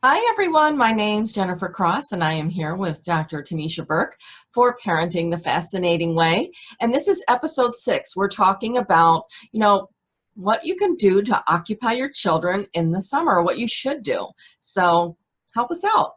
Hi, everyone. My name's Jennifer Cross, and I am here with Dr. Tanisha Burke for Parenting the Fascinating Way. And this is episode 6. We're talking about, what you can do to occupy your children in the summer, what you should do. So help us out.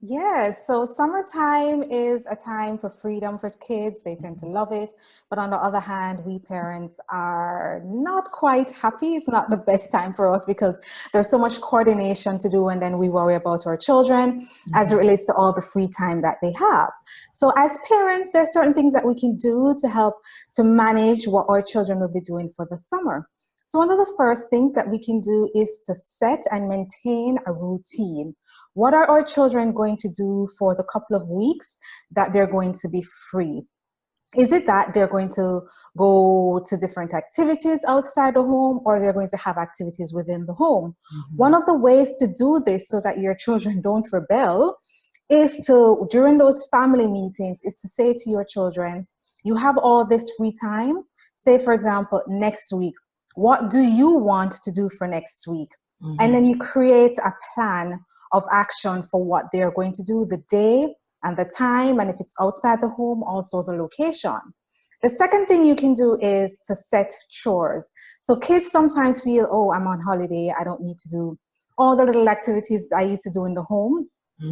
Yes, so summertime is a time for freedom for kids. They tend to love it. But on the other hand, we parents are not quite happy. It's not the best time for us because there's so much coordination to do, and then we worry about our children as it relates to all the free time that they have. So as parents, there are certain things that we can do to help to manage what our children will be doing for the summer. So one of the first things that we can do is to set and maintain a routine. What are our children going to do for the couple of weeks that they're going to be free? Is it that they're going to go to different activities outside the home, or they're going to have activities within the home? One of the ways to do this so that your children don't rebel is to, during those family meetings, is to say to your children, you have all this free time. Say, for example, next week, what do you want to do for next week? And then you create a plan of action for what they're going to do, the day and the time, and if it's outside the home, also the location. The second thing you can do is to set chores. So kids sometimes feel, oh, I'm on holiday, I don't need to do all the little activities I used to do in the home.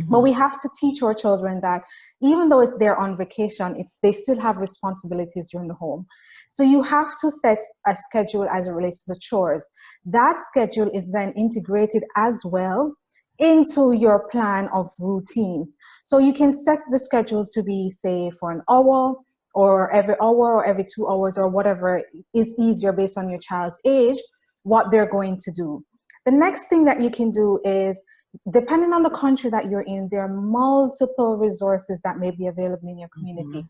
But we have to teach our children that even though it's they're on vacation, they still have responsibilities during the home. So you have to set a schedule as it relates to the chores. That schedule is then integrated as well into your plan of routines. So you can set the schedule to be, say, for an hour or every 2 hours or whatever is easier based on your child's age, what they're going to do. The next thing that you can do is, depending on the country that you're in, there are multiple resources that may be available in your community.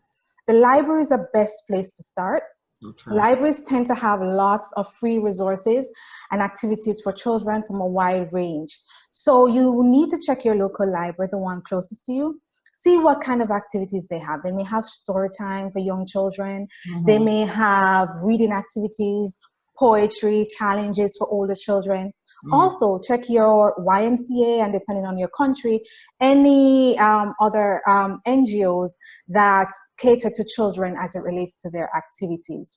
The library is the best place to start. Okay. Libraries tend to have lots of free resources and activities for children from a wide range. So you need to check your local library, the one closest to you. See what kind of activities they have. They may have story time for young children. They may have reading activities, poetry, challenges for older children. Also, check your YMCA, and depending on your country, any other NGOs that cater to children as it relates to their activities.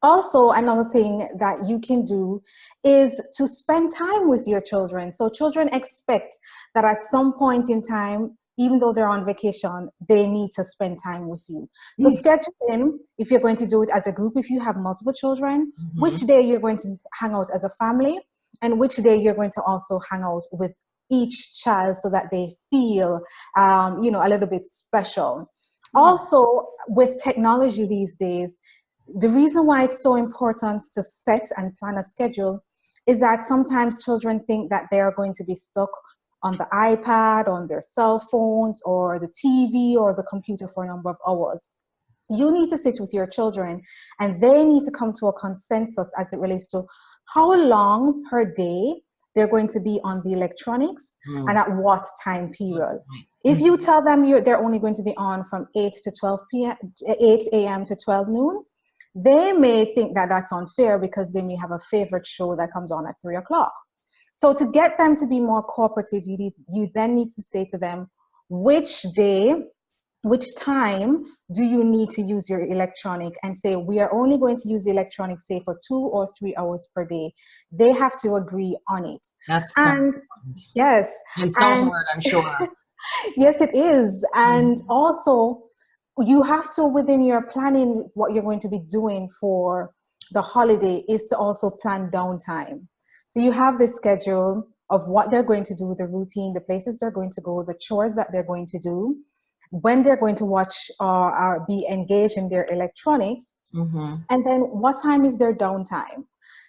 Also, another thing that you can do is to spend time with your children. So children expect that at some point in time, even though they're on vacation, they need to spend time with you. So schedule in, if you're going to do it as a group, if you have multiple children, which day you're going to hang out as a family, and which day you're going to also hang out with each child so that they feel, a little bit special. Also, with technology these days, the reason why it's so important to set and plan a schedule is that sometimes children think that they are going to be stuck on the iPad, on their cell phones, or the TV, or the computer for a number of hours. You need to sit with your children, and they need to come to a consensus as it relates to how long per day they're going to be on the electronics and at what time period. If you tell them they're only going to be on from 8 to 12 p.m., 8 a.m. to 12 noon, they may think that that's unfair because they may have a favorite show that comes on at 3 o'clock. So to get them to be more cooperative, you then need to say to them, which day, which time do you need to use your electronic, and say, we are only going to use the electronic, say, for 2 or 3 hours per day. They have to agree on it. That's so And important. yes. And so hard, I'm sure. Yes, it is. And also, you have to, within your planning, what you're going to be doing for the holiday, is to also plan downtime. So you have this schedule of what they're going to do, the routine, the places they're going to go, the chores that they're going to do, when they're going to watch or be engaged in their electronics, and then what time is their downtime.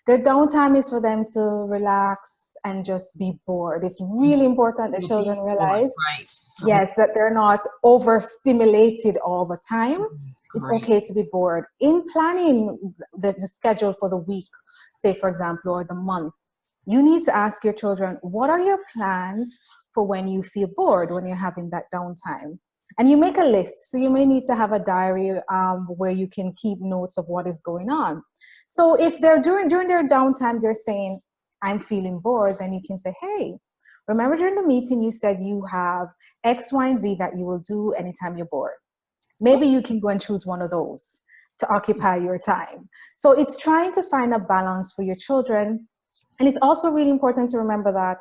Their downtime is for them to relax and just be bored. It's really important that children realize, yes, that they're not overstimulated all the time. It's okay to be bored. In planning the schedule for the week, say, for example, or the month, you need to ask your children, what are your plans for when you feel bored, when you're having that downtime? And you make a list. So you may need to have a diary where you can keep notes of what is going on. So if they're during their downtime, they're saying, I'm feeling bored, then you can say, hey, remember during the meeting you said you have X, Y, and Z that you will do anytime you're bored. Maybe you can go and choose one of those to occupy your time. So it's trying to find a balance for your children. And it's also really important to remember that,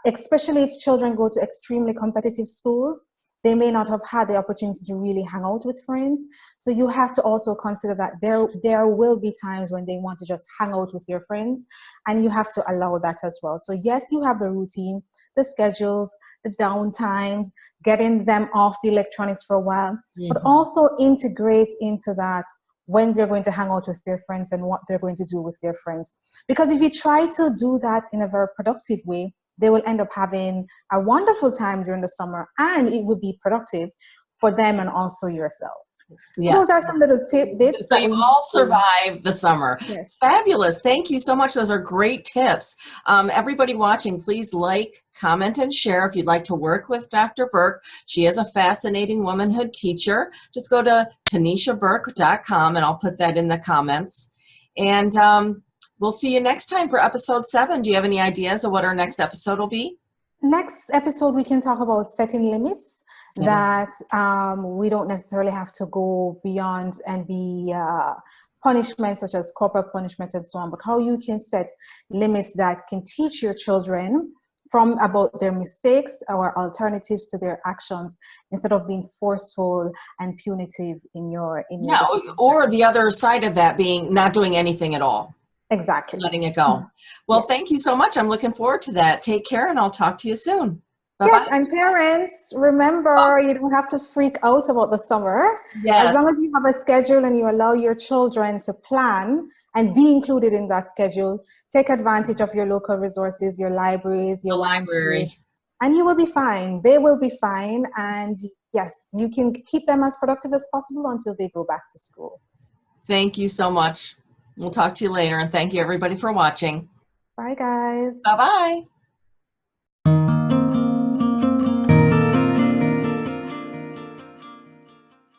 especially if children go to extremely competitive schools, they may not have had the opportunity to really hang out with friends. So you have to also consider that there will be times when they want to just hang out with their friends, and you have to allow that as well. So yes, you have the routine, the schedules, the downtimes, getting them off the electronics for a while, but also integrate into that when they're going to hang out with their friends and what they're going to do with their friends. Because if you try to do that in a very productive way, they will end up having a wonderful time during the summer, and it will be productive for them and also yourself. So those are some little bits. So you all survived the summer. Yes. Fabulous. Thank you so much. Those are great tips. Everybody watching, please like, comment, and share if you'd like to work with Dr. Burke. She is a fascinating womanhood teacher. Just go to TanishaBurke.com, and I'll put that in the comments. And we'll see you next time for episode 7. Do you have any ideas of what our next episode will be? Next episode, we can talk about setting limits, that we don't necessarily have to go beyond and be punishments such as corporal punishments and so on, but how you can set limits that can teach your children from about their mistakes or alternatives to their actions, instead of being forceful and punitive in your or the other side of that being not doing anything at all. Exactly. Letting it go. Well, thank you so much. I'm looking forward to that. Take care, and I'll talk to you soon. Bye-bye. Yes, and parents, remember, you don't have to freak out about the summer. Yes. As long as you have a schedule and you allow your children to plan and be included in that schedule, take advantage of your local resources, your libraries, your library, and you will be fine. They will be fine. And yes, you can keep them as productive as possible until they go back to school. Thank you so much. We'll talk to you later, and thank you everybody for watching. Bye, guys. Bye-bye.